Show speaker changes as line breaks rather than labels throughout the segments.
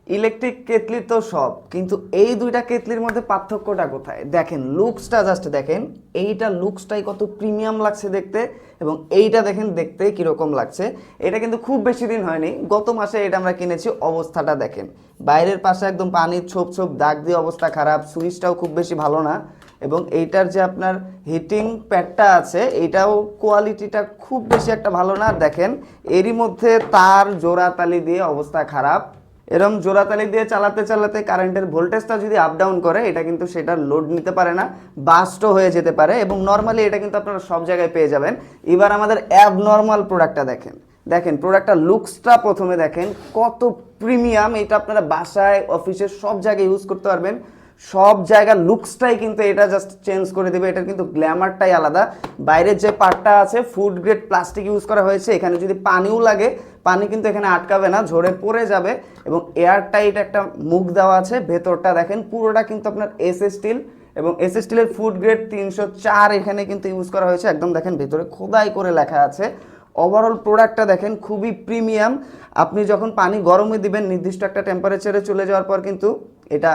Electric kettle তো সব, কিন্তু এই দুইটা কেটলির মধ্যে পার্থক্যটা কোথায় দেখেন, লুকসটা জাস্ট দেখেন। এইটা লুকসটাই কত প্রিমিয়াম লাগছে দেখতে, এবং এইটা দেখেন দেখতে কিরকম লাগছে। এটা কিন্তু খুব বেশি দিন হয়নি, গত মাসে এটা আমরা কিনেছি। অবস্থাটা দেখেন, বাইরের পাশে একদম পানির ছোপ ছোপ দাগ দিয়ে অবস্থা খারাপ, সুইচটাও খুব বেশি ভালো না, এবং এইটার যে আপনার হিটিং প্যাডটা আছে এইটাও কোয়ালিটিটা খুব বেশি একটা ভালো না। দেখেন এরই মধ্যে তার জোড়াতালি দিয়ে অবস্থা খারাপ। এরম জোড়াতালি দিয়ে চালাতে চালাতে কারেন্টের ভোল্টেজটা যদি আপ ডাউন করে, এটা কিন্তু সেটা লোড নিতে পারে না, বাস্টও হয়ে যেতে পারে। এবং নর্মালি এটা কিন্তু আপনারা সব জায়গায় পেয়ে যাবেন। এবার আমাদের অ্যাবনর্মাল প্রোডাক্টটা দেখেন। দেখেন প্রোডাক্টটা লুকসটা প্রথমে দেখেন কত প্রিমিয়াম। এটা আপনারা বাসায় অফিসে সব জায়গায় ইউজ করতে পারবেন, সব জায়গার লুকসটাই কিন্তু এটা জাস্ট চেঞ্জ করে দেবে। এটার কিন্তু গ্ল্যামারটাই আলাদা। বাইরের যে পার্টটা আছে ফুড গ্রেড প্লাস্টিক ইউজ করা হয়েছে, এখানে যদি পানিও লাগে পানি কিন্তু এখানে আটকাবে না, ঝরে পড়ে যাবে। এবং এয়ার টাইট একটা মুখ দেওয়া আছে। ভেতরটা দেখেন পুরোটা কিন্তু আপনার এসএস স্টিল, এবং এসএস স্টিলের ফুড গ্রেড 304 এখানে কিন্তু ইউজ করা হয়েছে। একদম দেখেন ভেতরে খোদাই করে লেখা আছে। ওভারঅল প্রোডাক্টটা দেখেন খুবই প্রিমিয়াম। আপনি যখন পানি গরমে দিবেন নির্দিষ্ট একটা টেম্পারেচারে চলে যাওয়ার পর কিন্তু এটা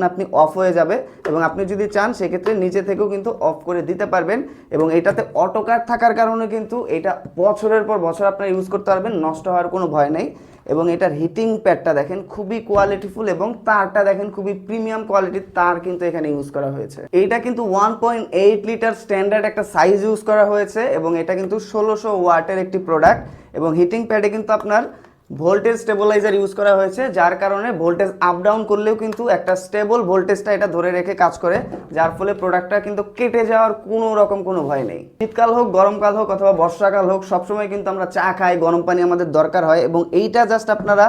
আপনি অফ হয়ে যাবে, এবং আপনি যদি চান সেক্ষেত্রে নিচে থেকেও কিন্তু অফ করে দিতে পারবেন। এবং এটাতে অটো কাট থাকার কারণে কিন্তু এটা বছরের পর বছর আপনারা ইউজ করতে পারবেন, নষ্ট হওয়ার কোনো ভয় নেই। এবং এটার হিটিং প্যাডটা দেখেন খুবই কোয়ালিটিফুল, এবং তারটা দেখেন খুবই প্রিমিয়াম কোয়ালিটির তার কিন্তু এখানে ইউজ করা হয়েছে। এইটা কিন্তু 1.8 লিটার স্ট্যান্ডার্ড একটা সাইজ ইউজ করা হয়েছে, এবং এটা কিন্তু 1600 ওয়াটের একটি প্রোডাক্ট। এবং হিটিং প্যাডে কিন্তু আপনার ভোল্টেজ স্টেবিলাইজার ইউজ করা হয়েছে, যার কারণে ভোল্টেজ আপ ডাউন করলেও কিন্তু একটা স্টেবল ভোল্টেজটা এটা ধরে রেখে কাজ করে, যার ফলে প্রোডাক্টটা কিন্তু কেটে যাওয়ার কোনো রকম কোনো ভয় নেই। শীতকাল হোক, গরমকাল হোক, অথবা বর্ষাকাল হোক, সবসময় কিন্তু আমরা চা খাই, গরম পানি আমাদের দরকার হয়। এবং এইটা জাস্ট আপনারা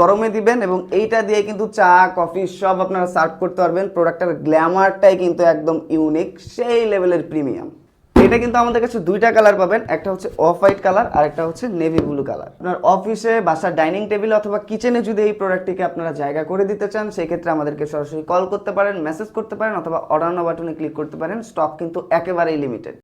গরমে দিবেন, এবং এইটা দিয়ে কিন্তু চা কফি সব আপনারা সার্ভ করতে পারবেন। প্রোডাক্টের গ্ল্যামারটাই কিন্তু একদম ইউনিক, সেই লেভেলের প্রিমিয়াম। এটা কিন্তু আমাদের কাছে দুইটা কালার পাবেন, একটা হচ্ছে অফ হোয়াইট কালার আর একটা হচ্ছে নেভি ব্লু কালার। আপনার অফিসে, বাসার ডাইনিং টেবিল অথবা কিচেনে যদি এই প্রোডাক্টটিকে আপনারা জায়গা করে দিতে চান, সেক্ষেত্রে আমাদেরকে সরাসরি কল করতে পারেন, মেসেজ করতে পারেন, অথবা অর্ডার নাও বাটনে ক্লিক করতে পারেন। স্টক কিন্তু একেবারেই লিমিটেড।